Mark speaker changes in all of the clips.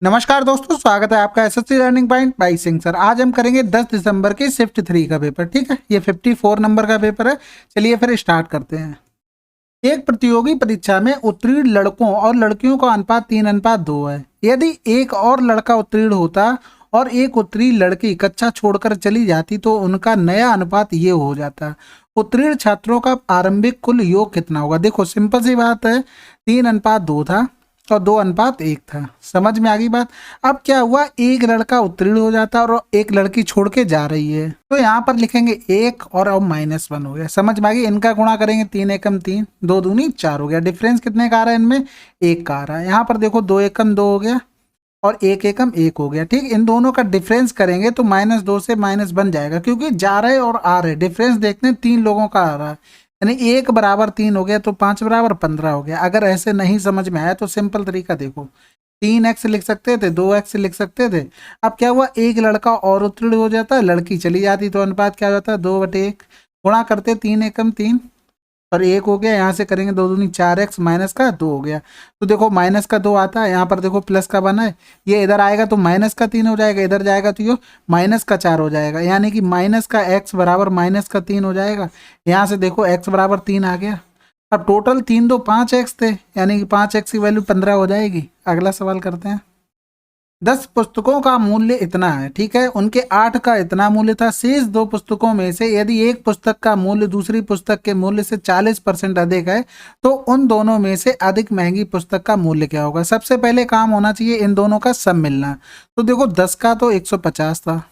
Speaker 1: नमस्कार दोस्तों, स्वागत है आपका SSC learning point by Singh sir. आज हम करेंगे 10 दिसंबर की शिफ्ट 3 का पेपर। ठीक है, ये 54 नंबर का पेपर है। चलिए फिर स्टार्ट करते हैं। एक प्रतियोगी परीक्षा में उत्तीर्ण लड़कों और लड़कियों का अनुपात 3:2 है। यदि एक और लड़का उत्तीर्ण होता और एक उत्तीर्ण लड़की कक्षा छोड़कर चली जाती तो उनका नया अनुपात ये हो जाता। उत्तीर्ण छात्रों का आरंभिक कुल योग कितना होगा? देखो सिंपल सी बात है, 3:2 था और 2:1 था। समझ में आ गई बात। अब क्या हुआ, एक लड़का उत्तीर्ण हो जाता और एक लड़की छोड़ के जा रही है, तो यहाँ पर लिखेंगे 1 और अब -1 हो गया। समझ में आ गई। इनका गुणा करेंगे, 3 एकम 3, 2 दूनी 4 हो गया। डिफरेंस कितने का आ रहा है इनमें? 1 का आ रहा है। यहाँ पर देखो 2 एकम 2 हो गया और 1 एकम 1 हो गया। ठीक, इन दोनों का डिफरेंस करेंगे तो -2 से माइनस बन जाएगा, क्योंकि जा रहे और आ रहे डिफरेंस देखते हैं 3 लोगों का आ रहा है, यानी 1 बराबर 3 हो गया तो 5 बराबर 15 हो गया। अगर ऐसे नहीं समझ में आया तो सिंपल तरीका देखो, 3x लिख सकते थे, 2x लिख सकते थे। अब क्या हुआ, एक लड़का और उत्तीर्ण हो जाता, लड़की चली जाती, तो अनुपात क्या हो जाता है? 2/1। गुणा करते 3 एकम 3 और 1 हो गया। यहाँ से करेंगे 2 दूनी 4x माइनस का 2 हो गया। तो देखो माइनस का 2 आता है, यहाँ पर देखो प्लस का बना है, ये इधर आएगा तो माइनस का 3 हो जाएगा, इधर जाएगा तो ये माइनस का 4 हो जाएगा, यानी कि माइनस का x बराबर माइनस का 3 हो जाएगा। यहाँ से देखो x बराबर 3 आ गया। अब टोटल 3 2 5x थे, यानी कि 5x की वैल्यू 15 हो जाएगी। अगला सवाल करते हैं। 10 पुस्तकों का मूल्य इतना है, ठीक है, उनके 8 का इतना मूल्य था। शेष 2 पुस्तकों में से यदि एक पुस्तक का मूल्य दूसरी पुस्तक के मूल्य से 40% अधिक है तो उन दोनों में से अधिक महंगी पुस्तक का मूल्य क्या होगा? सबसे पहले काम होना चाहिए इन दोनों का सम मिलना। तो देखो 10 का तो 150 था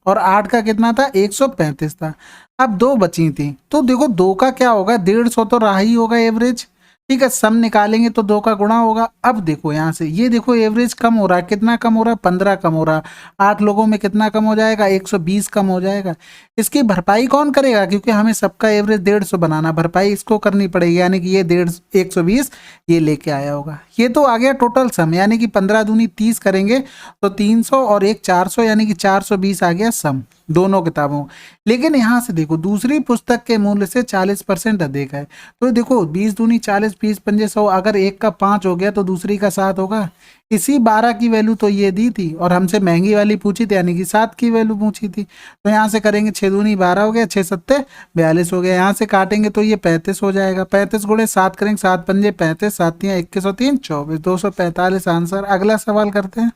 Speaker 1: और 8 का कितना था? 135 था। अब 2 बची थी, तो देखो 2 का क्या होगा? 150 तो रहा ही होगा एवरेज। ठीक है, सम निकालेंगे तो 2 का गुणा होगा। अब देखो यहाँ से ये देखो एवरेज कम हो रहा है, कितना कम हो रहा है? 15 कम हो रहा है। 8 लोगों में कितना कम हो जाएगा? 120 कम हो जाएगा। इसकी भरपाई कौन करेगा? क्योंकि हमें सबका एवरेज 150 बनाना, भरपाई इसको करनी पड़ेगी, यानी कि ये 120 ये लेके आया होगा। ये तो आ गया टोटल सम, यानी कि 15 दूनी 30 करेंगे तो 300 और एक 400, यानी कि 420 आ गया सम दोनों किताबों। लेकिन यहाँ से देखो दूसरी पुस्तक के मूल्य से 40% अधिक है, तो देखो 20 दूनी 40, 20 पंजे 100, अगर एक का 5 हो गया तो दूसरी का 7 होगा। इसी 12 की वैल्यू तो ये दी थी और हमसे महंगी वाली पूछी थी, यानी कि 7 की वैल्यू पूछी थी। तो यहाँ से करेंगे 6 दूनी 12 हो गया, 6 सत्ते 42 हो गया। यहाँ से काटेंगे तो ये 35 हो जाएगा। 35 गुणे 7 करेंगे, 7 पंजे 35, 7 तियां 21 और 3 24, 245 आंसर। अगला सवाल करते हैं।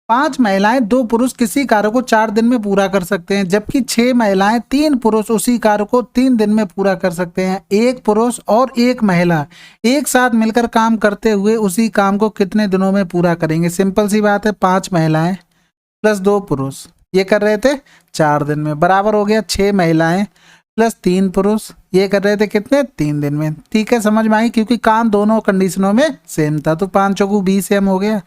Speaker 1: 5 महिलाएं 2 पुरुष किसी कार्य को 4 दिन में पूरा कर सकते हैं, जबकि 6 महिलाएं 3 पुरुष उसी कार्य को 3 दिन में पूरा कर सकते हैं। एक पुरुष और एक महिला एक साथ मिलकर काम करते हुए उसी काम को कितने दिनों में पूरा करेंगे? सिंपल सी बात है, 5 महिलाएं प्लस 2 पुरुष ये कर रहे थे 4 दिन में, बराबर हो गया 6 महिलाएं प्लस 3 पुरुष ये कर रहे थे कितने? 3 दिन में। ठीक है, समझ में आई, क्योंकि काम दोनों कंडीशनों में सेम था। तो 5 चौकू 20 एम हो गया,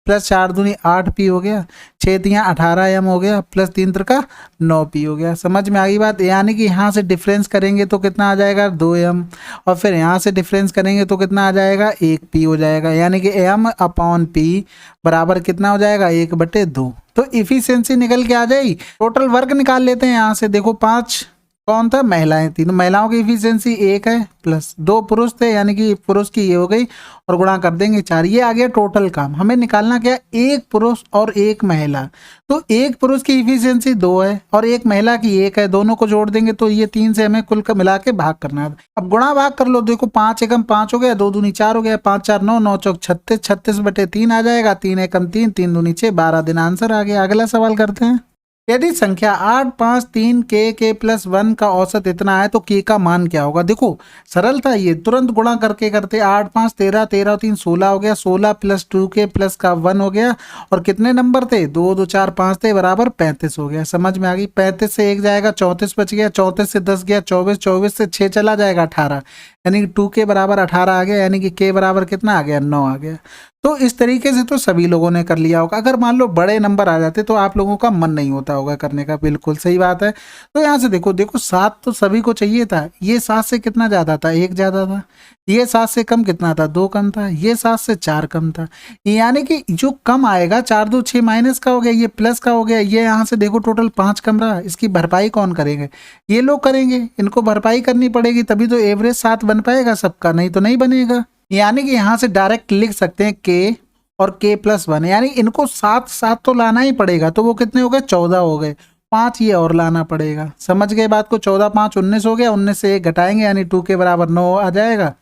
Speaker 1: प्लस 4 दूनी 8 पी हो गया, 6 तियां 18 एम हो गया, प्लस 3 त्रिका 9 पी हो गया। समझ में आ गई बात। यानी कि यहाँ से डिफरेंस करेंगे तो कितना आ जाएगा? 2 एम, और फिर यहाँ से डिफरेंस करेंगे तो कितना आ जाएगा? 1 पी हो जाएगा, यानी कि एम अपॉन पी बराबर कितना हो जाएगा? 1/2। तो इफिशियंसी निकल के आ जाएगी। टोटल वर्क निकाल लेते हैं। यहाँ से देखो 5 कौन था? महिलाएं थी, तो महिलाओं की इफिशियंसी 1 है, प्लस 2 पुरुष थे, यानी कि पुरुष की ये हो गई और गुणा कर देंगे 4। ये आ गया टोटल काम। हमें निकालना क्या? एक पुरुष और एक महिला। तो एक पुरुष की इफिशियंसी 2 है और एक महिला की 1 है, दोनों को जोड़ देंगे तो ये 3 से हमें कुल का मिला के भाग करना है। अब गुणा भाग कर लो। देखो 5 एकम 5 हो गया, 2 दूनी 4 हो गया, 5 4 9, 9 चौक 36, 36/3 आ जाएगा, 3 एकम 3, 3 दूनी 6, 12 दिन आंसर आ गया। अगला सवाल करते हैं। यदि संख्या 8 5 3 के प्लस 1 का औसत इतना है तो के का मान क्या होगा? देखो सरल था, ये तुरंत गुणा करके करते। 8 5 13, 13 और 3 16 हो गया, 16 प्लस 2 के प्लस का 1 हो गया, और कितने नंबर थे? 2 2 4 5 थे, बराबर 35 हो गया। समझ में आ गई। 35 से 1 जाएगा, 34 बच गया, 34 से 10 गया 24, 24 से 6 चला जाएगा 18, यानी कि 2 के बराबर 18 आ गया, यानी कि के बराबर कितना आ गया? 9 आ गया। तो इस तरीके से तो सभी लोगों ने कर लिया होगा। अगर मान लो बड़े नंबर आ जाते तो आप लोगों का मन नहीं होता होगा करने का। बिल्कुल सही बात है। तो यहाँ से देखो, देखो 7 तो सभी को चाहिए था, ये 7 से कितना ज़्यादा था? 1 ज़्यादा था। ये 7 से कम कितना था? 2 कम था। ये 7 से 4 कम था, यानी कि जो कम आएगा 4 2 6 माइनस का हो गया, ये प्लस का हो गया। ये यहाँ से देखो टोटल 5 कम रहा, इसकी भरपाई कौन करेंगे? ये लोग करेंगे। इनको भरपाई करनी पड़ेगी, तभी तो एवरेज 7 बन पाएगा सबका, नहीं तो नहीं बनेगा। यानी कि यहाँ से डायरेक्ट लिख सकते हैं के और k+1, यानी इनको साथ साथ तो लाना ही पड़ेगा। तो वो कितने हो गए, 14 हो गए। 5 ये और लाना पड़ेगा। समझ गए बात को। 14 5 19 हो गया, 19 से 1 घटाएंगे यानी 2 के बराबर 9 आ जाएगा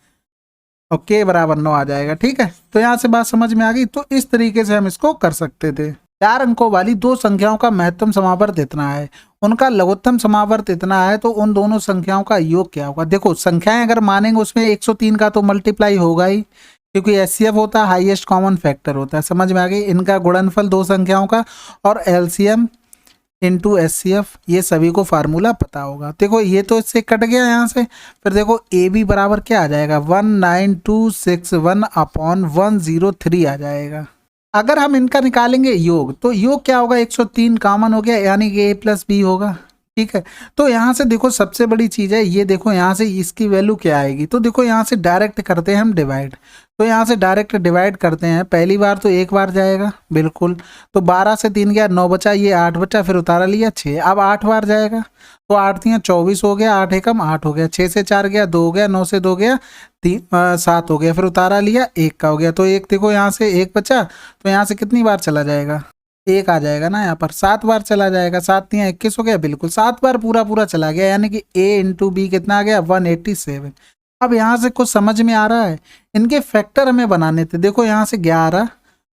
Speaker 1: और k बराबर 9 आ जाएगा। ठीक है, तो यहाँ से बात समझ में आ गई। तो इस तरीके से हम इसको कर सकते थे। 4 अंकों वाली दो संख्याओं का महत्तम समावर्त इतना है, उनका लघुत्तम समावर्त इतना है, तो उन दोनों संख्याओं का योग क्या होगा। देखो संख्याएं अगर मानेंगे उसमें 103 का तो मल्टीप्लाई होगा ही, क्योंकि एचसीएफ होता है हाईएस्ट कॉमन फैक्टर होता है। समझ में आ गई। इनका गुणनफल दो संख्याओं का और एलसीएम इंटू एचसीएफ, ये सभी को फार्मूला पता होगा। देखो ये तो इससे कट गया यहाँ से। फिर देखो ए बी बराबर क्या आ जाएगा, 19261/103 आ जाएगा। अगर हम इनका निकालेंगे योग, तो योग क्या होगा, 103 कॉमन हो गया यानी कि a+b होगा। ठीक है, तो यहाँ से देखो सबसे बड़ी चीज़ है ये, देखो यहाँ से इसकी वैल्यू क्या आएगी। तो देखो यहाँ से डायरेक्ट करते हैं हम डिवाइड। तो यहाँ से डायरेक्ट डिवाइड करते हैं। पहली बार तो एक बार जाएगा बिल्कुल, तो 12 से 3 गया 9 बचा, ये 8 बचा, फिर उतारा लिया 6। अब 8 बार जाएगा, तो 8 3 24 हो गया, 8 एकम 8 हो गया, 6 से 4 गया 2 हो गया, 9 से 2 गया 7 हो गया, फिर उतारा लिया 1 का हो गया। तो एक देखो यहाँ से 1 बचा, तो यहाँ से कितनी बार चला जाएगा, 1 आ जाएगा ना यहाँ पर। 7 बार चला जाएगा, 7 3 21 हो गया, बिल्कुल 7 बार पूरा चला गया, यानी कि a इंटू बी कितना आ गया, 187। अब यहाँ से कुछ समझ में आ रहा है, इनके फैक्टर हमें बनाने थे। देखो यहाँ से 11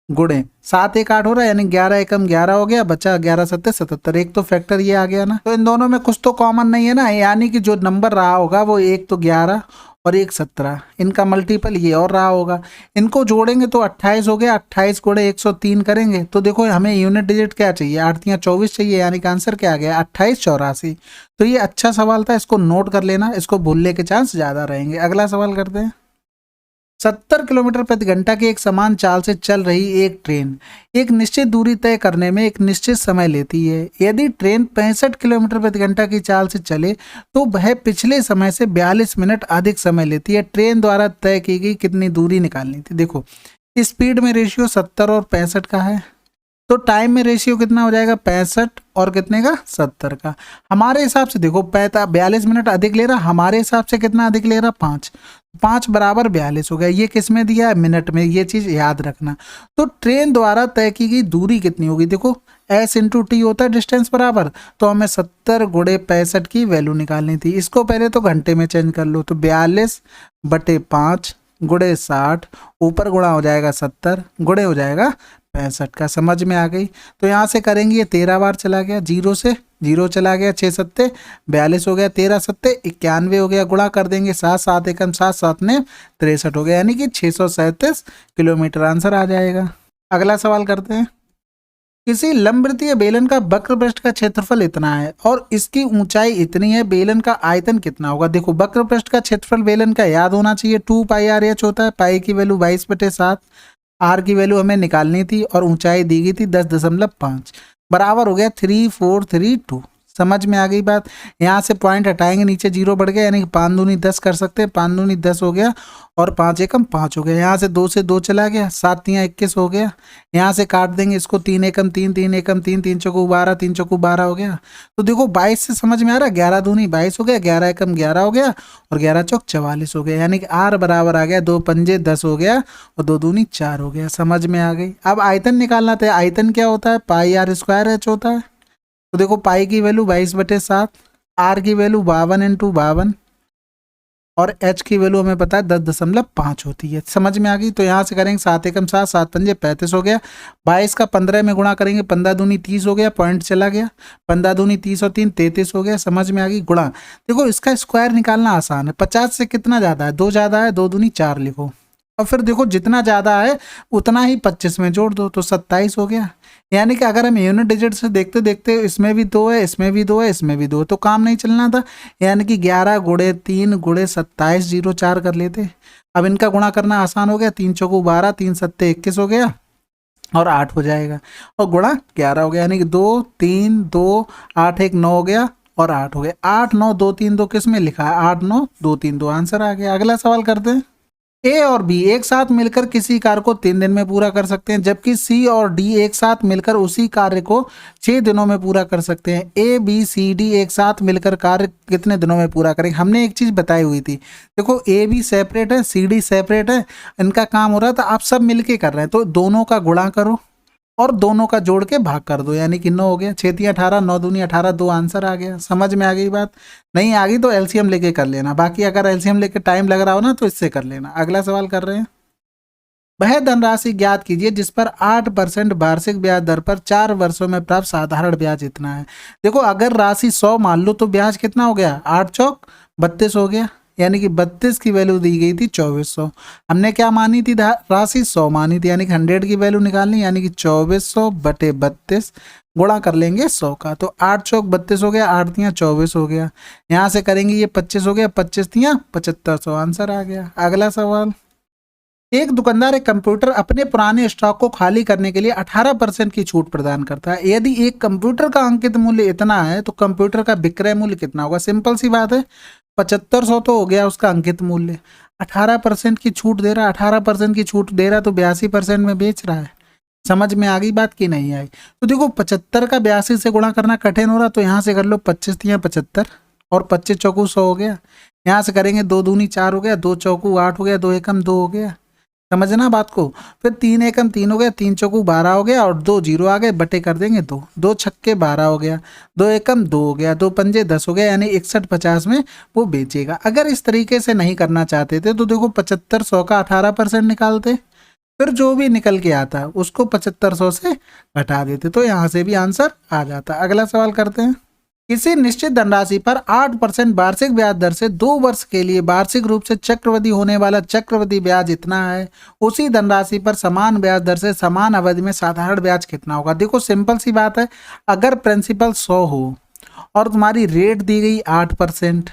Speaker 1: गुणे 7 1 8 हो रहा है, यानी 11 एकम 11 हो गया, बचा 11 7 77। एक तो फैक्टर ये आ गया ना, तो इन दोनों में कुछ तो कॉमन नहीं है ना, यानी कि जो नंबर रहा होगा वो एक तो 11 और एक 17, इनका मल्टीपल ये और रहा होगा। इनको जोड़ेंगे तो 28 हो गया, 28 गुणे 103 करेंगे तो देखो हमें यूनिट डिजिट क्या चाहिए, 8 3 24 चाहिए, यानी कि आंसर क्या आ गया, 2884। तो ये अच्छा सवाल था, इसको नोट कर लेना, इसको भूलने के चांस ज़्यादा रहेंगे। अगला सवाल करते हैं। 70 किलोमीटर प्रति घंटा की एक समान चाल से चल रही एक ट्रेन एक निश्चित दूरी तय करने में एक निश्चित समय लेती है। यदि ट्रेन 65 किलोमीटर प्रति घंटा की चाल से चले तो वह पिछले समय से 42 मिनट अधिक समय लेती है। ट्रेन द्वारा तय की गई कितनी दूरी निकालनी थी। देखो स्पीड में रेशियो 70 और 65 का है, तो टाइम में रेशियो कितना हो जाएगा, 65 और कितने का, 70 का। हमारे हिसाब से देखो 42 मिनट अधिक ले रहा, हमारे हिसाब से कितना अधिक ले रहा, 5 5 बराबर 42 हो गया। ये किस में दिया है, मिनट में, ये चीज याद रखना। तो ट्रेन द्वारा तय की गई दूरी कितनी होगी, देखो s इंटू टी होता है डिस्टेंस बराबर, तो हमें 70 गुणे 65 की वैल्यू निकालनी थी। इसको पहले तो घंटे में चेंज कर लो, तो 42/5 गुणे 60, ऊपर गुणा हो जाएगा 70 गुणे हो जाएगा 65 का। समझ में आ गई। तो यहाँ से करेंगे, ये 13 बार चला गया, 0 से 0 चला गया, 6 7 42 हो गया, 13 7 91 हो गया, गुणा कर देंगे 7 7 एकम 7 7 ने 63 हो गया, यानी कि 637 किलोमीटर आंसर आ जाएगा। अगला सवाल करते हैं। किसी लंबवृत्तीय बेलन का वक्र पृष्ठ का क्षेत्रफल इतना है और इसकी ऊंचाई इतनी है, बेलन का आयतन कितना होगा। देखो वक्र पृष्ठ का क्षेत्रफल बेलन का याद होना चाहिए, 2πr/h होता है। पाई की वैल्यू 22/7, आर की वैल्यू हमें निकालनी थी और ऊंचाई दी गई थी 10.5, बराबर हो गया 3432। समझ में आ गई बात। यहाँ से पॉइंट हटाएंगे, नीचे 0 बढ़ गया, यानी कि 5 दूनी 10 कर सकते हैं, 5 दूनी 10 हो गया और 5 एकम 5 हो गया। यहाँ से 2 से 2 चला गया, 7 3 21 हो गया। यहाँ से काट देंगे इसको, 3 एकम 3 3 एकम 3 3 चौको 12 3 चौको 12 हो गया। तो देखो 22 से समझ में आ रहा है, 11 दूनी 22 हो गया, 11 एकम 11 हो गया और 11 चौक 44 हो गया, यानी कि आर बराबर आ गया 2 पंजे 10 हो गया और 2 दूनी 4 हो गया। समझ में आ गई। अब आयतन निकालना था। आयतन क्या होता है, πr² होता है। तो देखो पाई की वैल्यू 22/7, आर की वैल्यू 52 × 52 और एच की वैल्यू हमें पता है 10.5 होती है। समझ में आ गई। तो यहाँ से करेंगे 7 एकम 7 7 पंजे 35 हो गया, 22 का 15 में गुणा करेंगे, 15 दूनी 30 हो गया, पॉइंट चला गया, 15 दूनी 30 और 3 33 हो गया। समझ में आ गई। गुणा, देखो इसका स्क्वायर निकालना आसान है। 50 से कितना ज़्यादा है, 2 ज़्यादा है, 2 दूनी 4 लिखो और फिर देखो जितना ज़्यादा है उतना ही 25 में जोड़ दो, तो 27 हो गया। यानी कि अगर हम यूनिट डिजिट से देखते देखते इसमें भी 2 है, इसमें भी 2 है, इसमें भी 2 है, तो काम नहीं चलना था। यानी कि 11 गुणे 3 गुणे 27 04 कर लेते। अब इनका गुणा करना आसान हो गया, 3 चौको 12 3 7 21 हो गया और 8 हो जाएगा और गुणा 11 हो गया, यानी कि 2 3 2 8 1 9 हो गया और 8 हो गया। 8 9 2 3 2 किस में लिखा है, 8 9 2 3 2 आंसर आ गया। अगला सवाल करते हैं। ए और बी एक साथ मिलकर किसी कार्य को 3 दिन में पूरा कर सकते हैं, जबकि सी और डी एक साथ मिलकर उसी कार्य को 6 दिनों में पूरा कर सकते हैं। ए बी सी डी एक साथ मिलकर कार्य कितने दिनों में पूरा करेंगे? हमने एक चीज बताई हुई थी, देखो ए बी सेपरेट है, सी डी सेपरेट है, इनका काम हो रहा था, आप सब मिलके कर रहे हैं, तो दोनों का गुणा करो और दोनों का जोड़ के भाग कर दो, यानी कि 9 हो गया, 6 तियां 18, 9 दूनी 18, 2 आंसर आ गया। समझ में आ गई बात? नहीं आ गई तो एलसीएम लेके कर लेना, बाकी अगर एलसीएम लेके टाइम लग रहा हो ना तो इससे कर लेना। अगला सवाल कर रहे हैं, वह धनराशि ज्ञात कीजिए जिस पर 8% वार्षिक ब्याज दर पर 4 वर्षों में प्राप्त साधारण ब्याज इतना है। देखो अगर राशि 100 मान लो तो ब्याज कितना हो गया? 8 चौक 32 हो गया, यानी कि 32 की वैल्यू दी गई थी 2400। हमने क्या मानी थी? राशि 100 मानी थी, यानी कि 100 की वैल्यू निकालनी, यानी कि 2400 बटे 32 गुणा कर लेंगे 100 का, तो 8 चौक 32 हो गया, 8 तियां 24 हो गया, यहाँ से करेंगे ये 25 हो गया, 25 तियां 7500 आंसर आ गया। अगला सवाल, एक दुकानदार एक कंप्यूटर अपने पुराने स्टॉक को खाली करने के लिए 18% की छूट प्रदान करता है। यदि एक कंप्यूटर का अंकित मूल्य इतना है तो कंप्यूटर का विक्रय मूल्य कितना होगा? सिंपल सी बात है, 7500 तो हो गया उसका अंकित मूल्य, 18% की छूट दे रहा है, 18% की छूट दे रहा है तो 82% में बेच रहा है। समझ में आ गई बात की नहीं आई? तो देखो 75 का 82 से गुणा करना कठिन हो रहा, तो यहाँ से कर लो 25 तियां 75 और 25 चौकू 100 हो गया, यहाँ से करेंगे 2 दूनी 4 हो गया, 2 चौकू 8 हो गया, 2 एकम 2 हो गया। समझना बात को, फिर 3 एकम 3 हो गया, 3 चौकू 12 हो गया और 2 जीरो आ गए, बटे कर देंगे 2, 2 छक्के 12 हो गया, 2 एकम 2 हो गया, 2 पंजे 10 हो गया, यानी 6150 में वो बेचेगा। अगर इस तरीके से नहीं करना चाहते थे तो देखो 7500 का 18% निकालते, फिर जो भी निकल के आता उसको 7500 से घटा देते, तो यहाँ से भी आंसर आ जाता। अगला सवाल करते हैं, किसी निश्चित धनराशि पर 8% वार्षिक ब्याज दर से 2 वर्ष के लिए वार्षिक रूप से चक्रवृद्धि होने वाला चक्रवृद्धि ब्याज इतना है, उसी धनराशि पर समान ब्याज दर से समान अवधि में साधारण ब्याज कितना होगा? देखो सिंपल सी बात है, अगर प्रिंसिपल 100 हो और तुम्हारी रेट दी गई 8%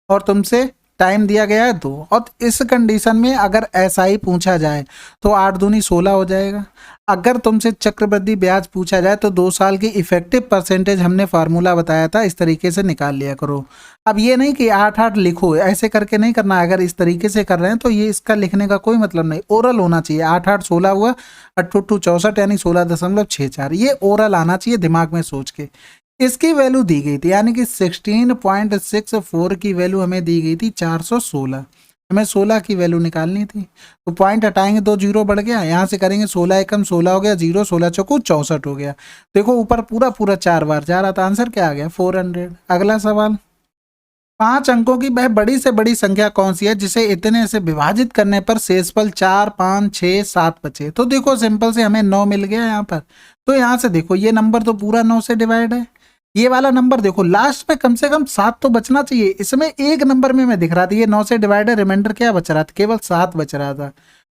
Speaker 1: और तुमसे टाइम दिया गया है 2, और इस कंडीशन में अगर ऐसा ही पूछा जाए तो 8 दूनी 16 हो जाएगा। अगर तुमसे चक्रवृद्धि ब्याज पूछा जाए तो 2 साल की इफेक्टिव परसेंटेज हमने फार्मूला बताया था, इस तरीके से निकाल लिया करो। अब ये नहीं कि 8 लिखो, ऐसे करके नहीं करना। अगर इस तरीके से कर रहे हैं तो ये इसका लिखने का कोई मतलब नहीं, ओरल होना चाहिए। 8 16 हुआ, 8 64 यानी 16.64, ये ओरल आना चाहिए दिमाग में सोच के। इसकी वैल्यू दी गई थी, यानी कि 16.64 की वैल्यू हमें दी गई थी 416, हमें 16 की वैल्यू निकालनी थी, तो पॉइंट हटाएंगे 2 जीरो बढ़ गया, यहाँ से करेंगे 16 एकम 16 हो गया, 0 16 चौकू 64 हो गया। देखो ऊपर पूरा पूरा 4 बार जा रहा था, आंसर क्या आ गया? 400। अगला सवाल, 5 अंकों की वह बड़ी से बड़ी संख्या कौन सी है जिसे इतने से विभाजित करने पर शेषफल 4 5 6 7 बचे? तो देखो सिंपल से हमें 9 मिल गया यहाँ पर, तो यहाँ से देखो ये नंबर तो पूरा 9 से डिवाइड है, ये वाला नंबर देखो लास्ट में कम से कम 7 तो बचना चाहिए, इसमें एक नंबर में मैं दिख रहा था ये 9 से डिवाइड है, रिमाइंडर क्या बच रहा था? केवल 7 बच रहा था।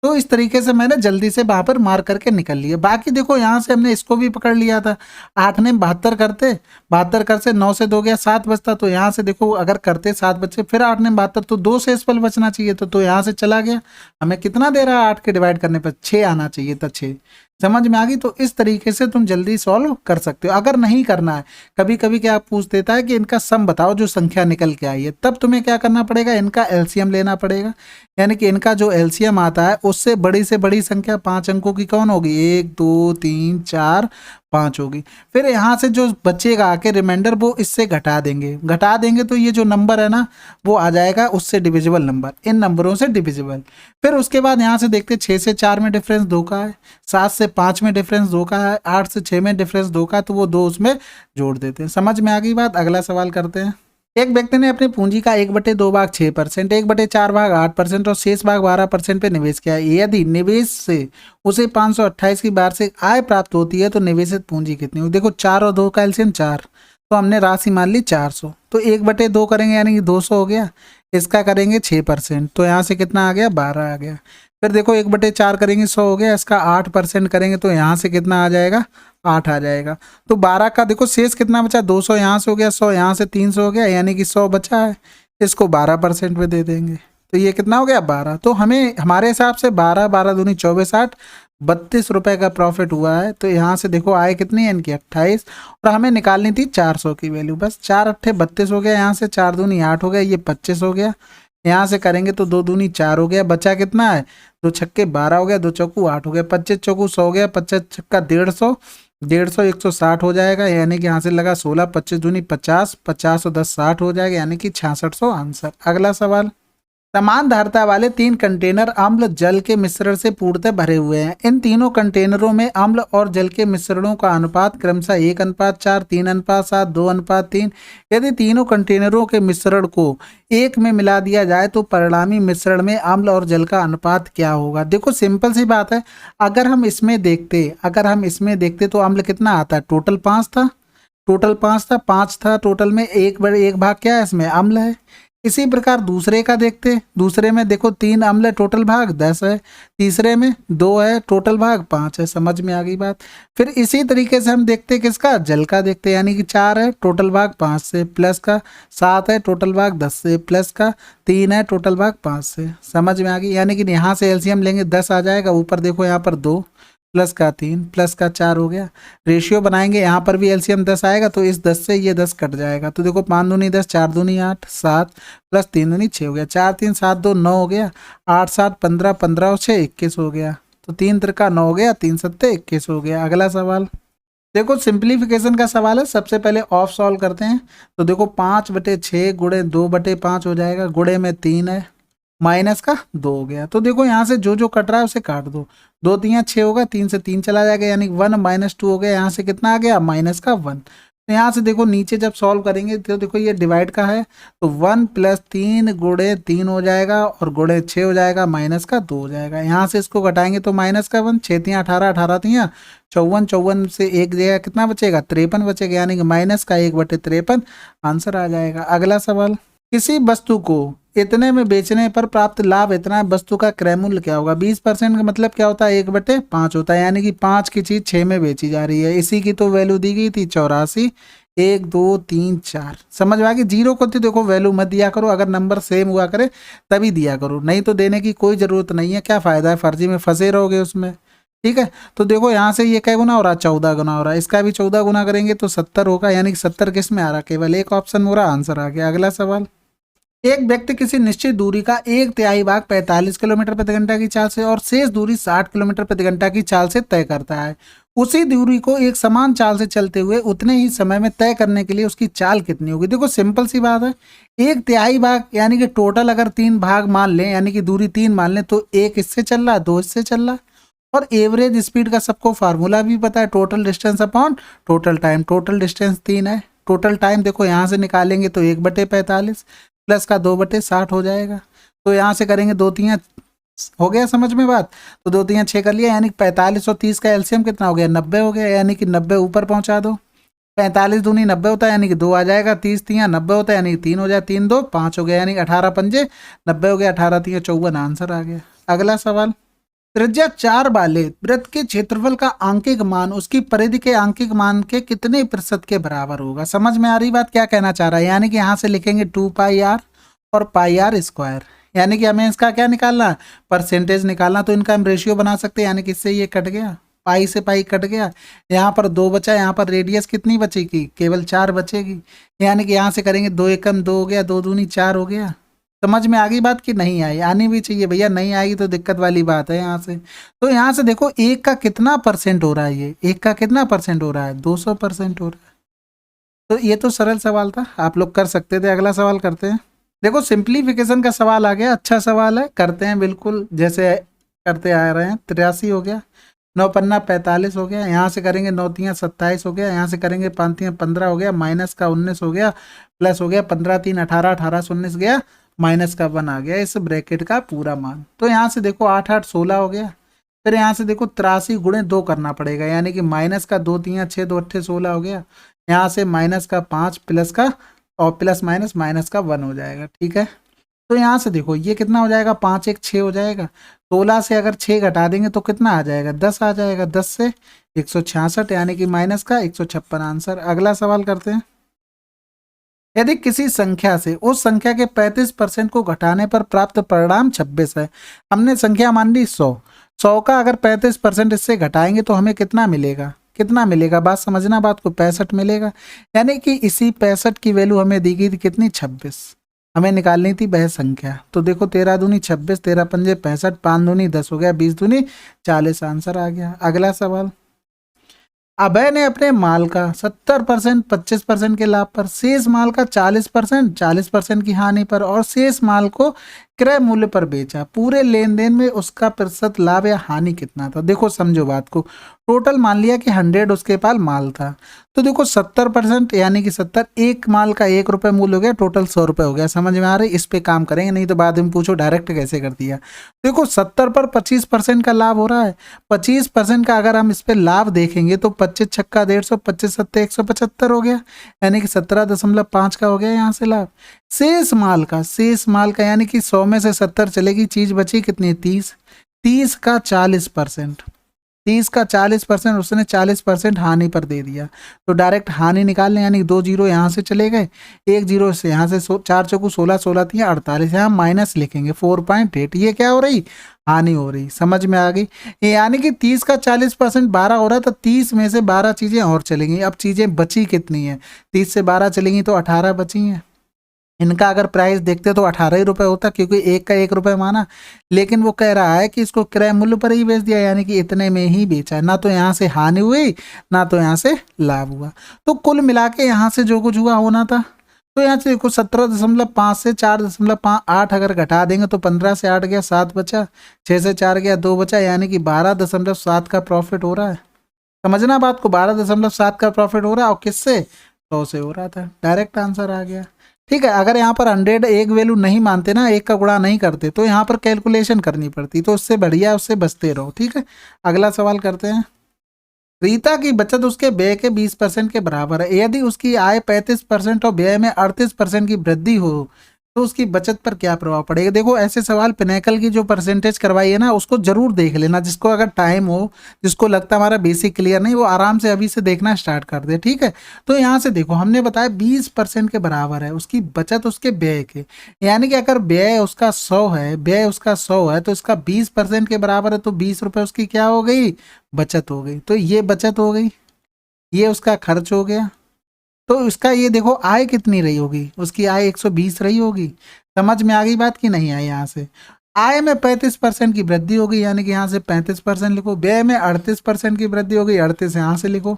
Speaker 1: तो इस तरीके से मैंने जल्दी से वहां पर मार करके निकल लिया। बाकी देखो यहाँ से हमने इसको भी पकड़ लिया था, 8 ने 72 करते, 72 कर से 9 से 2 गया 7 बचता, तो यहाँ से देखो अगर करते 7 बचे, फिर 8 ने 72, तो 2 से शेषफल बचना चाहिए, तो यहाँ से चला गया। हमें कितना दे रहा है 8 के डिवाइड करने पर? 6 आना चाहिए था, 6। समझ में आ गई? तो इस तरीके से तुम जल्दी सॉल्व कर सकते हो। अगर नहीं करना है, कभी कभी क्या पूछ देता है कि इनका सम बताओ जो संख्या निकल के आई है, तब तुम्हें क्या करना पड़ेगा? इनका एलसीएम लेना पड़ेगा, यानी कि इनका जो एलसीएम आता है उससे बड़ी से बड़ी संख्या 5 अंकों की कौन होगी? 1 2 3 4 5 होगी। फिर यहाँ से जो बचेगा आके रिमाइंडर वो इससे घटा देंगे तो ये जो नंबर है ना वो आ जाएगा उससे डिविजिबल नंबर, इन नंबरों से डिविजिबल। फिर उसके बाद यहाँ से देखते 6 से 4 में डिफरेंस 2 का है, 7 से 5 में डिफरेंस 2 का है, 8 से 6 में डिफरेंस 2 का है, तो वो 2 उसमें जोड़ देते हैं। समझ में आ गई बात? अगला सवाल करते हैं, एक व्यक्ति ने अपनी पूंजी का 1/2 भाग 6%, 1/4 भाग 8% और शेष भाग 12% पे निवेश किया है। यदि निवेश से उसे 528 की वार्षिक आय प्राप्त होती है तो निवेशित पूंजी कितनी होगी? देखो 4 और 2 का एलसीएम 4, तो हमने राशि मान ली 400, तो 1/2 करेंगे यानी कि 200 हो गया, इसका करेंगे 6%, तो यहाँ से कितना आ गया? 12 आ गया। फिर देखो 1/4 करेंगे 100 हो गया, इसका 8% करेंगे तो यहाँ से कितना आ जाएगा? 8 आ जाएगा। तो 12 का देखो शेष कितना बचा? 200 यहाँ से हो गया, 100 यहाँ से 300 हो गया, यानी कि 100 बचा है, इसको 12% पे दे देंगे, तो ये कितना हो गया? 12। तो हमें हमारे हिसाब से 12 12 दूनी 24 8 32 रुपए का प्रॉफिट हुआ है। तो यहाँ से देखो आय कितनी है इनकी? 28, और हमें निकालनी थी 400 की वैल्यू, बस 4 8 32 हो गया, यहाँ से 4 दूनी 8 हो गया, ये 25 हो गया, यहाँ से करेंगे तो 2 दूनी 4 हो गया, बचा कितना है 2 छक्के 12 हो गया, 2 चौकू 8 हो गया, 25 चौकू 100 हो गया, 25 छक्का 150, 150 160 हो जाएगा, यानी कि यहाँ से लगा 16, 25 दूनी 50, 50 और 10 60 हो जाएगा, यानी कि 6600 आंसर। अगला सवाल, समान धारिता वाले 3 कंटेनर अम्ल जल के मिश्रण से पूर्णतः भरे हुए हैं। इन तीनों कंटेनरों में अम्ल और जल के मिश्रणों का अनुपात क्रमशः 1:4, 3:7, 2:3। यदि तीनों कंटेनरों के मिश्रण को एक में मिला दिया जाए तो परिणामी मिश्रण में अम्ल और जल का अनुपात क्या होगा। देखो सिंपल सी बात है, अगर हम इसमें देखते तो अम्ल कितना आता है, टोटल 5 था, 5 था टोटल में, एक भाग क्या है इसमें अम्ल है। इसी प्रकार दूसरे का देखते, दूसरे में देखो 3 अम्ल है, टोटल भाग 10 है, तीसरे में 2 है, टोटल भाग 5 है। समझ में आ गई बात। फिर इसी तरीके से हम देखते किसका, जल का देखते, यानी कि 4 है, टोटल भाग 5 से, प्लस का 7 है, टोटल भाग 10 से, प्लस का 3 है, टोटल भाग 5 से। समझ में आ गई, यानी कि यहाँ से एलसीएम लेंगे 10 आ जाएगा, ऊपर देखो यहाँ पर 2 प्लस का 3 प्लस का 4 हो गया। रेशियो बनाएंगे, यहाँ पर भी एलसीएम 10 आएगा, तो इस 10 से ये 10 कट जाएगा, तो देखो 5 दूनी 10, 4 दूनी 8, 7 प्लस 3 दूनी 6 हो गया, 4 3 7 2 9 हो गया, 8 7 15, 15 और 6 21 हो गया, तो 3 त्रिका 9 हो गया, 3 सत्ते 21 हो गया। अगला सवाल, देखो सिंप्लीफिकेशन का सवाल है, सबसे पहले ऑफ सॉल्व करते हैं। तो देखो 5/6 गुणे 2/5 हो जाएगा, गुणे में 3 है, माइनस का 2 हो गया। तो देखो यहाँ से जो जो कट रहा है उसे काट दो, 2 3 6 होगा, 3 से 3 चला जाएगा, यानी 1 - 2 हो गया। यहाँ से कितना आ गया, माइनस का 1। तो यहाँ से देखो नीचे जब सॉल्व करेंगे तो देखो ये डिवाइड का है, तो 1 + 3 गुणे 3 हो जाएगा, और गुणे 6 हो जाएगा, माइनस का 2 हो जाएगा। यहाँ से इसको घटाएंगे तो माइनस का 1, 6 3 18, 18 3 54, 54 से एक जगह कितना बचेगा, 53 बचेगा, यानी कि माइनस का 1/53 आंसर आ जाएगा। अगला सवाल, किसी वस्तु को इतने में बेचने पर प्राप्त लाभ इतना है, वस्तु का क्रय मूल्य क्या होगा। 20% का मतलब क्या होता है, 1/5 होता है, यानी कि 5 की चीज 6 में बेची जा रही है। इसी की तो वैल्यू दी गई थी 84, 1 2 3 4। समझ में आ गई। जीरो को तो देखो वैल्यू मत दिया करो, अगर नंबर सेम हुआ करे तभी दिया करो, नहीं तो देने की कोई जरूरत नहीं है, क्या फायदा है, फर्जी में फंसे रहोगे उसमें। ठीक है, तो देखो यहाँ से ये क्या गुना हो रहा है, 14 गुना हो रहा है, इसका भी 14 गुना करेंगे तो 70 होगा, यानी कि 70 किस में आ रहा है, केवल एक ऑप्शन हो रहा, आंसर आ गया। अगला सवाल, एक व्यक्ति किसी निश्चित दूरी का 1/3 भाग 45 किलोमीटर प्रति घंटा की चाल से और शेष दूरी 60 किलोमीटर प्रति घंटा की चाल से तय करता है। उसी दूरी को एक समान चाल से चलते हुए उतने ही समय में तय करने के लिए उसकी चाल कितनी होगी। देखो सिंपल सी बात है, 1/3 भाग यानी कि टोटल अगर 3 भाग मान लें, यानी कि दूरी 3 मान लें, तो 1 इससे चल रहा है, 2 इससे चल रहा है, और एवरेज स्पीड का सबको फार्मूला भी पता है, total distance upon total time. Total distance 3 है, टोटल टाइम देखो यहाँ से निकालेंगे तो 1/45 प्लस का 2/60 हो जाएगा। तो यहाँ से करेंगे 2 3 हो गया, समझ में बात। तो 2 3 6 कर लिया, यानी 45 और 30 का एलसीएम कितना हो गया, 90 हो गया, यानी कि 90 ऊपर पहुंचा दो। 45 दूनी 90 होता है, यानी कि 2 आ जाएगा, 30 3 90 होता है, यानी कि 3 हो जाए, 3 2 5 हो गया, यानी 18 पंजे 90 हो गया, 18 3 54 आंसर आ गया। अगला सवाल, त्रिज्या 4 वाले वृत्त के क्षेत्रफल का आंकिक मान उसकी परिधि के आंकिक मान के कितने प्रतिशत के बराबर होगा। समझ में आ रही बात, क्या कहना चाह रहा है, यानी कि यहाँ से लिखेंगे 2πr और πr², यानी कि हमें इसका क्या निकालना है, परसेंटेज निकालना। तो इनका हम रेशियो बना सकते हैं, यानी कि इससे ये कट गया, पाई से पाई कट गया, यहाँ पर 2 बचा, यहाँ पर रेडियस कितनी बचेगी, केवल 4 बचेगी, यानी कि यहाँ से करेंगे 2 एकम 2 हो गया, 2 दूनी 4 हो गया। समझ में आ गई बात कि नहीं आई, आनी भी चाहिए भैया, नहीं आएगी तो दिक्कत वाली बात है यहाँ से। तो यहाँ से देखो 1 का कितना परसेंट हो रहा है, ये 1 का कितना परसेंट हो रहा है, 200% हो रहा है। तो ये तो सरल सवाल था, आप लोग कर सकते थे। अगला सवाल करते हैं। देखो सिंप्लीफिकेशन का सवाल आ गया, अच्छा सवाल है, करते हैं बिल्कुल जैसे करते आ रहे हैं। 83 हो गया, 9 पन्ना 45 हो गया, यहाँ से करेंगे 9 3 27 हो गया, यहाँ से करेंगे 5 3 15 हो गया, माइनस का 19 हो गया, प्लस हो गया 15 3 18, 18 से 19 गया, माइनस का 1 आ गया, इस ब्रैकेट का पूरा मान। तो यहाँ से देखो 8 8 16 हो गया, फिर यहाँ से देखो 83 गुणे 2 करना पड़ेगा, यानी कि माइनस का 2 3 6 2 8 16 हो गया, यहाँ से माइनस का 5 प्लस का और प्लस माइनस माइनस का 1 हो जाएगा। ठीक है, तो यहाँ से देखो ये कितना हो जाएगा, 5 1 6 हो जाएगा, 16 से अगर 6 घटा देंगे तो कितना आ जाएगा, 10 आ जाएगा, 10 से 166, यानी कि माइनस का 156 आंसर। अगला सवाल करते हैं। यदि किसी संख्या से उस संख्या के 35% को घटाने पर प्राप्त परिणाम 26 है, हमने संख्या मान ली 100 का अगर 35% इससे घटाएंगे तो हमें कितना मिलेगा, कितना मिलेगा, बात समझना बात को, 65 मिलेगा, यानी कि इसी 65 की वैल्यू हमें दी गई थी कितनी, 26। हमें निकालनी थी वह संख्या। तो देखो 13 दूनी 26, 13 पंजे 65, 5 दूनी 10 हो गया, 20 दूनी 40 आंसर आ गया। अगला सवाल, अभय ने अपने माल का 70% 25% के लाभ पर, शेष माल का 40% 40% की हानि पर और शेष माल को क्रय मूल्य पर बेचा। पूरे लेन देन में उसका प्रतिशत लाभ या हानि कितना था? देखो समझो बात को, टोटल मान लिया कि 100 उसके पास माल था, तो देखो 70% यानी कि 70, एक माल का 1 रुपये मूल्य हो गया, टोटल 100 रुपये हो गया। समझ में आ रही? इस पे काम करेंगे, नहीं तो बाद में पूछो डायरेक्ट कैसे कर दिया। देखो 70 पर 25% का लाभ हो रहा है, 25% का अगर हम इस पे लाभ देखेंगे तो 25 छक्का 150, 25 सत्ते 175 हो गया, यानी कि 17.5 का हो गया यहाँ से लाभ। शेष माल का यानी कि 100 में से 70 चलेगी, चीज बची कितनी? 30, 30 का 40%, 30 का 40% उसने 40% हानि पर दे दिया, तो डायरेक्ट हानि निकाल लें, यानी 2 जीरो यहाँ से चले गए, 1 जीरो से यहाँ से 4 चौकू 16, 16 3 48, यहाँ माइनस लिखेंगे 4.8, ये क्या हो रही? हानि हो रही। समझ में आ गई? यानी कि 30 का 40% 12 हो रहा है, तो 30 में से 12 चीजें और चलेंगी। अब चीजें बची कितनी है? 30 से 12 चलेंगी तो 18 बची हैं। इनका अगर प्राइस देखते तो 18 ही रुपये होता, क्योंकि एक का 1 रुपये माना, लेकिन वो कह रहा है कि इसको क्रय मूल्य पर ही बेच दिया, यानी कि इतने में ही बेचा। ना तो यहाँ से हानि हुई, ना तो यहाँ से लाभ हुआ। तो कुल मिला के यहाँ से जो कुछ हुआ होना था, तो यहाँ से देखो 17.5 से 4.8 अगर घटा देंगे तो 15 से 8 गया 7 बचा, 6 से 4 गया 2 बचा, यानी कि 12.7 का प्रॉफिट हो रहा है। समझना बात को, 12.7 का प्रॉफिट हो रहा है, और किससे? 100 से हो रहा था। डायरेक्ट आंसर आ गया। ठीक है, अगर यहाँ पर 100 एक वैल्यू नहीं मानते ना, एक का गुणा नहीं करते, तो यहाँ पर कैलकुलेशन करनी पड़ती, तो उससे बढ़िया उससे बचते रहो। ठीक है, अगला सवाल करते हैं। रीता की बचत उसके व्यय के 20% के बराबर है। यदि उसकी आय 35% और व्यय में 38% की वृद्धि हो तो उसकी बचत पर क्या प्रभाव पड़ेगा? देखो ऐसे सवाल पिनैकल की जो परसेंटेज करवाई है ना, उसको जरूर देख लेना। जिसको अगर टाइम हो, जिसको लगता है हमारा बेसिक क्लियर नहीं, वो आराम से अभी से देखना स्टार्ट कर दे। ठीक है, तो यहाँ से देखो हमने बताया 20% के बराबर है उसकी बचत उसके व्यय के, यानी कि अगर व्यय उसका 100 है, व्यय उसका 100 है, तो इसका 20% के बराबर है, तो 20 रुपये उसकी क्या हो गई? बचत हो गई। तो ये बचत हो गई, ये उसका खर्च हो गया। तो इसका ये देखो आय कितनी रही होगी? उसकी आय 120 रही होगी। समझ में आ गई बात की नहीं आई? यहाँ से आय में 35% की वृद्धि होगी, यानी कि यहाँ से 35% लिखो। व्यय में 38% की वृद्धि होगी, 38 यहाँ से लिखो।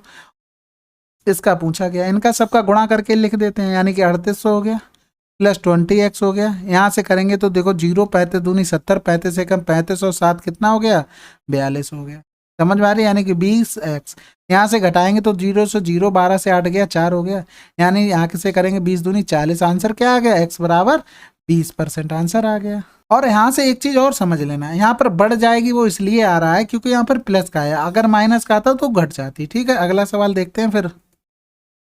Speaker 1: इसका पूछा गया, इनका सबका गुणा करके लिख देते हैं, यानी कि 3800 हो गया प्लस 20x हो गया। यहाँ से करेंगे तो देखो 0 35 दूनी 70, 35 से कम 35 और 7 कितना हो गया? 42 हो गया। समझ में आ रही? यानी कि 20x। यहाँ से घटाएंगे तो 0 से 0, 12 से 8 गया 4 हो गया, यानी यहाँ से करेंगे 20 दूनी 40। आंसर क्या आ गया? x बराबर 20% आंसर आ गया। और यहाँ से एक चीज और समझ लेना, यहाँ पर बढ़ जाएगी वो इसलिए आ रहा है क्योंकि यहाँ पर प्लस का है, अगर माइनस का आता तो घट जाती। ठीक है, अगला सवाल देखते हैं। फिर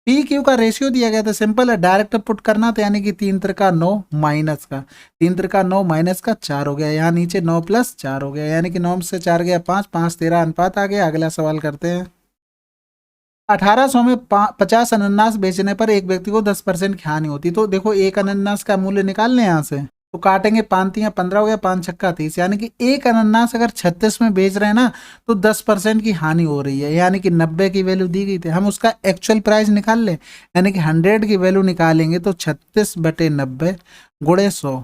Speaker 1: पी क्यू का रेशियो दिया गया था, सिंपल है, डायरेक्ट पुट करना था, यानी कि 3 त्रिका 9 माइनस का 3 त्रिका 9 माइनस का 4 हो गया, यहाँ नीचे 9 प्लस 4 हो गया, यानी कि 9 से 4 गया 5, 5 13 अनुपात आ गया। अगला सवाल करते हैं। 1800 में 50 अनानास बेचने पर एक व्यक्ति को 10% की हानि होती। तो देखो एक अनानास का मूल्य निकाल लें यहाँ से, तो काटेंगे 5 या 15 हो गया, 5 छक्का 30, यानी कि एक अनानास अगर 36 में बेच रहे हैं ना, तो 10% की हानि हो रही है, यानी कि 90 की वैल्यू दी गई थी। हम उसका एक्चुअल प्राइस निकाल लें, यानी कि 100 की वैल्यू निकालेंगे तो 36/90 गुणे 100,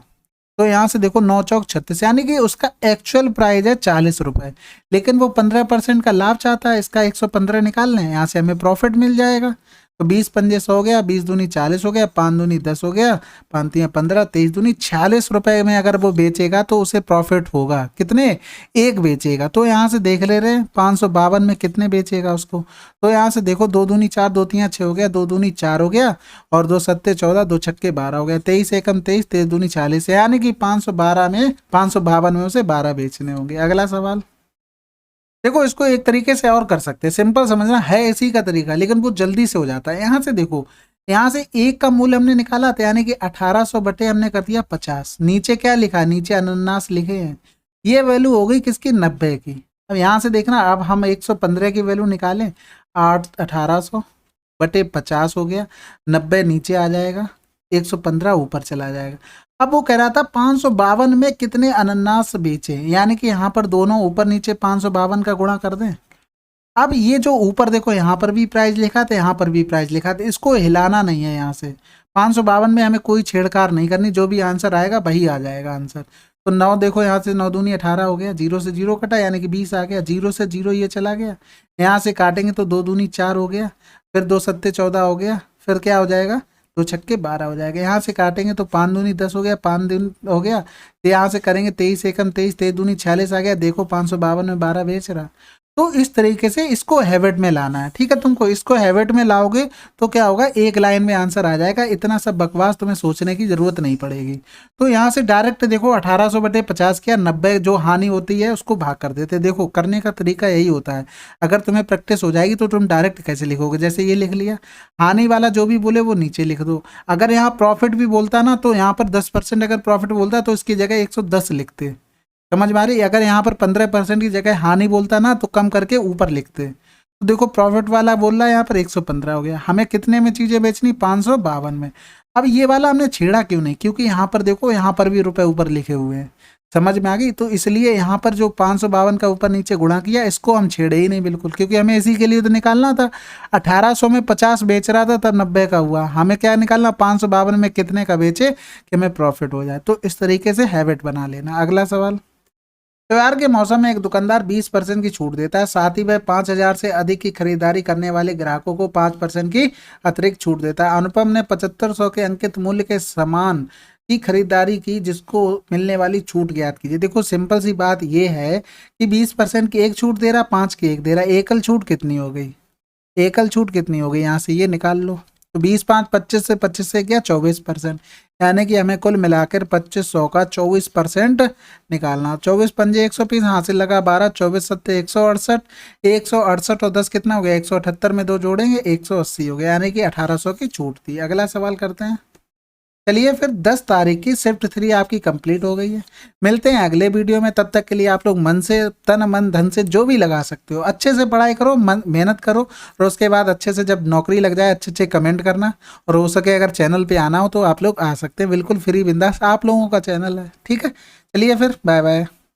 Speaker 1: तो यहाँ से देखो 9 चौक 36, यानी कि उसका एक्चुअल प्राइस है 40 रुपए, लेकिन वो 15% का लाभ चाहता है। इसका 115 निकाल लें, यहाँ से हमें प्रॉफिट मिल जाएगा। तो 20 पंजे 100 हो गया, 20 दूनी 40 हो गया, 5 दूनी 10 हो गया, 5 तियां 15, 23 दूनी 46 रुपए में अगर वो बेचेगा तो उसे प्रॉफिट होगा। कितने? एक बेचेगा। तो यहाँ से देख ले रहे हैं 552 में कितने बेचेगा उसको। तो यहाँ से देखो 2 दूनी 4, 2 तियां 6 हो गया, 2 दूनी 4 हो गया, और 2 सत्ते 14, 2 छक्के 12 हो गया, 23 एकम 23, 23 दूनी 40, यानी कि 552 में उसे 12 बेचने होंगे। अगला सवाल देखो, इसको एक तरीके से और कर सकते हैं, सिंपल समझना है इसी का तरीका, लेकिन वो जल्दी से हो जाता है। यहाँ से देखो, यहाँ से एक का मूल्य हमने निकाला था, यानी कि 1800 बटे हमने कर दिया 50, नीचे क्या लिखा? नीचे अनानास लिखे हैं, ये वैल्यू हो गई किसकी? 90 की। अब यहाँ से देखना, अब हम 115 की वैल्यू निकालें, 1800 बटे 50 हो गया, 90 नीचे आ जाएगा, 115 ऊपर चला जाएगा। अब वो कह रहा था 552 में कितने अनानास बेचे, यानी कि यहाँ पर दोनों ऊपर नीचे 552 का गुणा कर दें। अब ये जो ऊपर देखो, यहाँ पर भी प्राइस लिखा था, यहाँ पर भी प्राइस लिखा था, इसको हिलाना नहीं है। यहाँ से 552 में हमें कोई छेड़छाड़ नहीं करनी, जो भी आंसर आएगा वही आ जाएगा आंसर। तो 9 देखो यहाँ से 9 दूनी 18 हो गया, 0 से 0 कटा यानी कि 20 आ गया, 0 से 0 ये चला गया, यहाँ से काटेंगे तो 2 दूनी 4 हो गया, फिर 2 सत्ते 14 हो गया, फिर क्या हो जाएगा 2 छक्के 12 हो जाएगा, यहाँ से काटेंगे तो 5 दूनी 10 हो गया, 5 दिन हो गया, तो यहाँ से करेंगे 23 एकम 23, 23 दूनी 46 आ गया। देखो 552 में 12 बेच रहा। तो इस तरीके से इसको हैबिट में लाना है, ठीक है। तुमको इसको हैबिट में लाओगे तो क्या होगा, एक लाइन में आंसर आ जाएगा, इतना सब बकवास तुम्हें सोचने की जरूरत नहीं पड़ेगी। तो यहाँ से डायरेक्ट देखो 1800/50 किया, 90 जो हानि होती है उसको भाग कर देते। देखो करने का तरीका यही होता है, अगर तुम्हें प्रैक्टिस हो जाएगी तो तुम डायरेक्ट कैसे लिखोगे, जैसे ये लिख लिया, हानि वाला जो भी बोले वो नीचे लिख दो। अगर यहाँ प्रॉफिट भी बोलता ना तो यहाँ पर 10% अगर प्रॉफिट बोलता तो इसकी जगह 110 लिखते, समझ में आ रही। अगर यहाँ पर 15% की जगह हानि बोलता ना तो कम करके ऊपर लिखते। तो देखो प्रॉफिट वाला बोल रहा है यहाँ पर 115 हो गया, हमें कितने में चीज़ें बेचनी 552 में। अब ये वाला हमने छेड़ा क्यों नहीं, क्योंकि यहाँ पर देखो यहाँ पर भी रुपए ऊपर लिखे हुए हैं, समझ में आ गई। तो इसलिए यहाँ पर जो 552 का ऊपर नीचे गुणा किया इसको हम छेड़े ही नहीं बिल्कुल, क्योंकि हमें इसी के लिए तो निकालना था। 1800 में 50 बेच रहा था तब 90 का हुआ, हमें क्या निकालना 552 में कितने का बेचे कि हमें प्रॉफिट हो जाए। तो इस तरीके से हैबिट बना लेना। अगला सवाल, त्योहार के मौसम में एक दुकानदार 20% की छूट देता है, साथ ही वह 5000 से अधिक की खरीदारी करने वाले ग्राहकों को 5% की अतिरिक्त छूट देता है। अनुपम ने 7500 के अंकित मूल्य के सामान की खरीदारी की जिसको मिलने वाली छूट ज्ञात कीजिए। देखो सिंपल सी बात ये है कि 20% की एक छूट दे रहा, 5 की एक दे रहा, एकल छूट कितनी हो गई, एकल छूट कितनी हो गई, यहाँ से ये निकाल लो। तो 20 5 25 से 25 से क्या 24%, यानी कि हमें कुल मिलाकर 2500 का 24% निकालना। 24 पंजे 120, हासिल लगा 12, 24 सत्ते 168, 168 और 10 कितना हो गया 178 में 2 जोड़ेंगे 180 हो गया, यानी कि 1800 की छूट थी। अगला सवाल करते हैं। चलिए फिर 10 तारीख की शिफ्ट 3 आपकी कंप्लीट हो गई है। मिलते हैं अगले वीडियो में, तब तक के लिए आप लोग मन से, तन मन धन से जो भी लगा सकते हो, अच्छे से पढ़ाई करो, मेहनत करो, और उसके बाद अच्छे से जब नौकरी लग जाए अच्छे अच्छे कमेंट करना, और हो सके अगर चैनल पे आना हो तो आप लोग आ सकते हैं, बिल्कुल फ्री बिंदास आप लोगों का चैनल है, ठीक है। चलिए फिर बाय बाय।